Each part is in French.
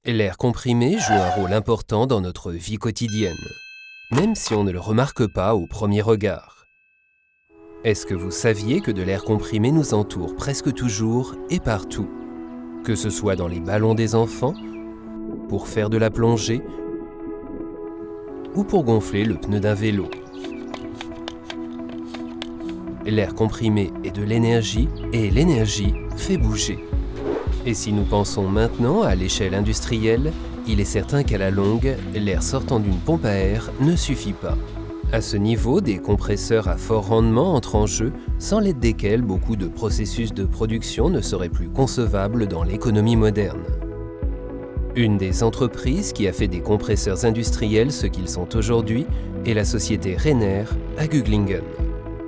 L'air comprimé joue un rôle important dans notre vie quotidienne, même si on ne le remarque pas au premier regard. Est-ce que vous saviez que de l'air comprimé nous entoure presque toujours et partout? Que ce soit dans les ballons des enfants, pour faire de la plongée ou pour gonfler le pneu d'un vélo. L'air comprimé est de l'énergie et l'énergie fait bouger. Et si nous pensons maintenant à l'échelle industrielle, il est certain qu'à la longue, l'air sortant d'une pompe à air ne suffit pas. À ce niveau, des compresseurs à fort rendement entrent en jeu, sans l'aide desquels beaucoup de processus de production ne seraient plus concevables dans l'économie moderne. Une des entreprises qui a fait des compresseurs industriels ce qu'ils sont aujourd'hui est la société Rainer à Gugglingen.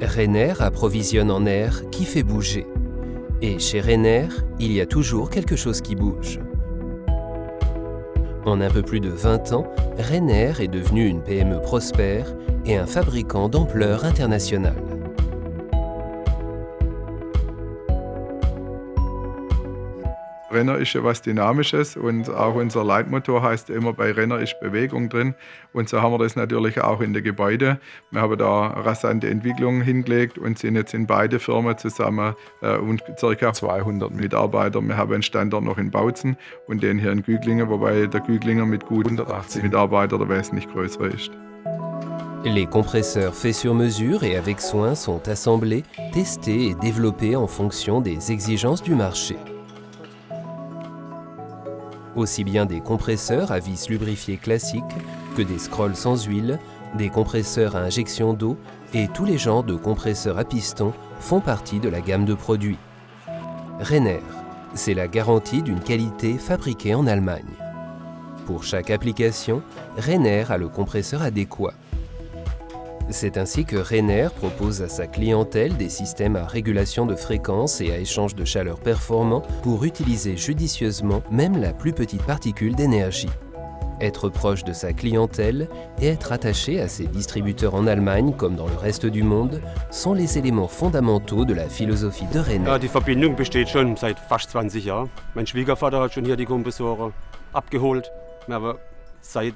Rainer approvisionne en air qui fait bouger. Et chez Rainer, il y a toujours quelque chose qui bouge. En un peu plus de 20 ans, Rainer est devenu une PME prospère et un fabricant d'ampleur internationale. Renner ist ja was Dynamisches und auch unser Leitmotor heißt immer, bei Renner ist Bewegung drin. Und so haben wir das natürlich auch in den Gebäuden. Wir haben da rasante Entwicklungen hingelegt und sind jetzt in beide Firmen zusammen und ca. 200 Mitarbeiter. Wir haben einen Standort noch in Bautzen und den hier in Gugglingen, wobei der Gugglinger mit gut 180 Mitarbeitern der wesentlich größere ist. Les compresseurs faits sur mesure et avec soin sont assemblés, testés et développés en fonction des exigences du marché. Aussi bien des compresseurs à vis lubrifiés classiques que des scrolls sans huile, des compresseurs à injection d'eau et tous les genres de compresseurs à piston font partie de la gamme de produits. Rainer, c'est la garantie d'une qualité fabriquée en Allemagne. Pour chaque application, Rainer a le compresseur adéquat. C'est ainsi que Rainer propose à sa clientèle des systèmes à régulation de fréquence et à échange de chaleur performants pour utiliser judicieusement même la plus petite particule d'énergie. Être proche de sa clientèle et être attaché à ses distributeurs en Allemagne comme dans le reste du monde sont les éléments fondamentaux de la philosophie de Rainer. Ja, die Verbindung besteht schon seit fast 20 Jahren. Mein Schwiegervater hat schon hier die Kompressoren abgeholt. Aber seit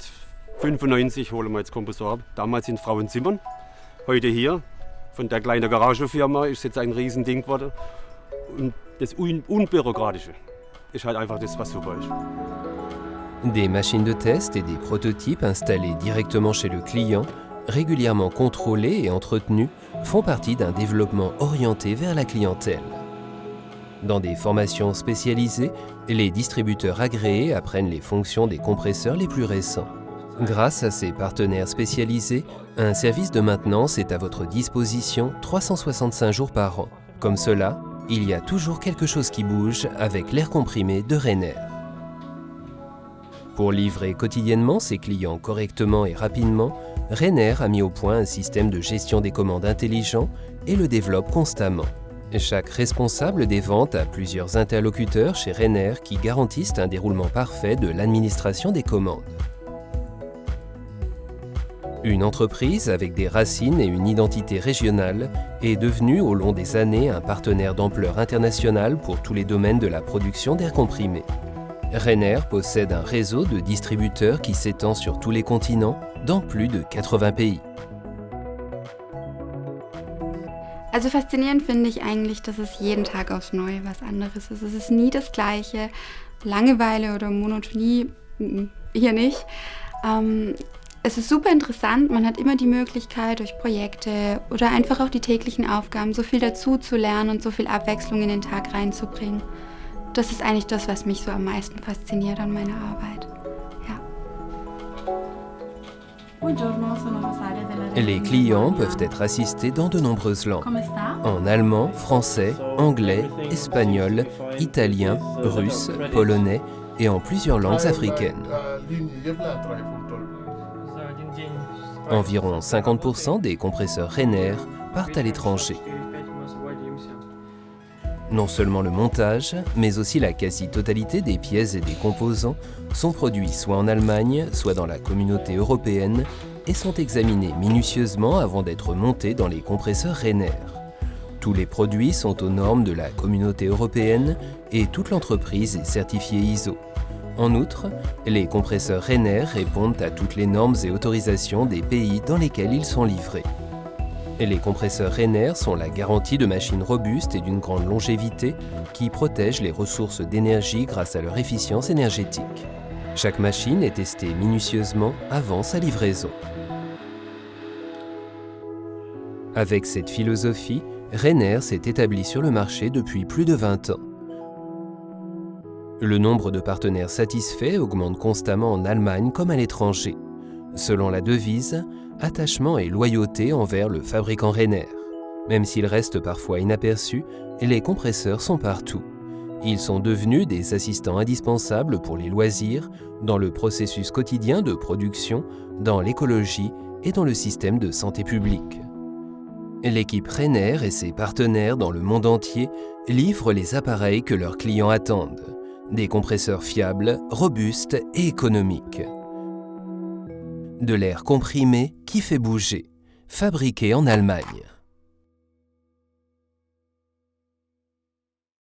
95 holen wir jetzt Kompressor ab. Damals in Frauenzimmern, heute hier. Von der kleinen Garagefirma ist jetzt ein Riesending geworden. Und das Unbürokratische ist halt einfach das, was super ist. Des machines de test et des prototypes installés directement chez le client, régulièrement contrôlés et entretenus, font partie d'un développement orienté vers la clientèle. Dans des formations spécialisées, les distributeurs agréés apprennent les fonctions des compresseurs les plus récents. Grâce à ces partenaires spécialisés, un service de maintenance est à votre disposition 365 jours par an. Comme cela, il y a toujours quelque chose qui bouge avec l'air comprimé de Rainer. Pour livrer quotidiennement ses clients correctement et rapidement, Rainer a mis au point un système de gestion des commandes intelligent et le développe constamment. Chaque responsable des ventes a plusieurs interlocuteurs chez Rainer qui garantissent un déroulement parfait de l'administration des commandes. Une entreprise avec des racines et une identité régionale est devenue au long des années un partenaire d'ampleur internationale pour tous les domaines de la production d'air comprimé. Rainer possède un réseau de distributeurs qui s'étend sur tous les continents, dans plus de 80 pays. Also faszinierend finde ich eigentlich, dass es jeden Tag aufs Neue was anderes ist. Es ist nie das Gleiche. Langeweile oder Monotonie hier nicht. Es ist super interessant, man hat immer die Möglichkeit, durch Projekte oder einfach auch die täglichen Aufgaben so viel dazu zu lernen und so viel Abwechslung in den Tag reinzubringen. Das ist eigentlich das, was mich so am meisten fasziniert an meiner Arbeit. Ja. Les clients peuvent être assistés dans de nombreuses langues. En allemand, français, anglais, espagnol, italien, russe, polonais et en plusieurs langues africaines. Environ 50% des compresseurs Rainer partent à l'étranger. Non seulement le montage, mais aussi la quasi-totalité des pièces et des composants sont produits soit en Allemagne, soit dans la communauté européenne et sont examinés minutieusement avant d'être montés dans les compresseurs Rainer. Tous les produits sont aux normes de la communauté européenne et toute l'entreprise est certifiée ISO. En outre, les compresseurs Rainer répondent à toutes les normes et autorisations des pays dans lesquels ils sont livrés. Les compresseurs Rainer sont la garantie de machines robustes et d'une grande longévité qui protègent les ressources d'énergie grâce à leur efficience énergétique. Chaque machine est testée minutieusement avant sa livraison. Avec cette philosophie, Rainer s'est établi sur le marché depuis plus de 20 ans. Le nombre de partenaires satisfaits augmente constamment en Allemagne comme à l'étranger. Selon la devise, attachement et loyauté envers le fabricant Rainer. Même s'ils restent parfois inaperçus, les compresseurs sont partout. Ils sont devenus des assistants indispensables pour les loisirs, dans le processus quotidien de production, dans l'écologie et dans le système de santé publique. L'équipe Rainer et ses partenaires dans le monde entier livrent les appareils que leurs clients attendent. Des compresseurs fiables, robustes et économiques. De l'air comprimé qui fait bouger, fabriqué en Allemagne.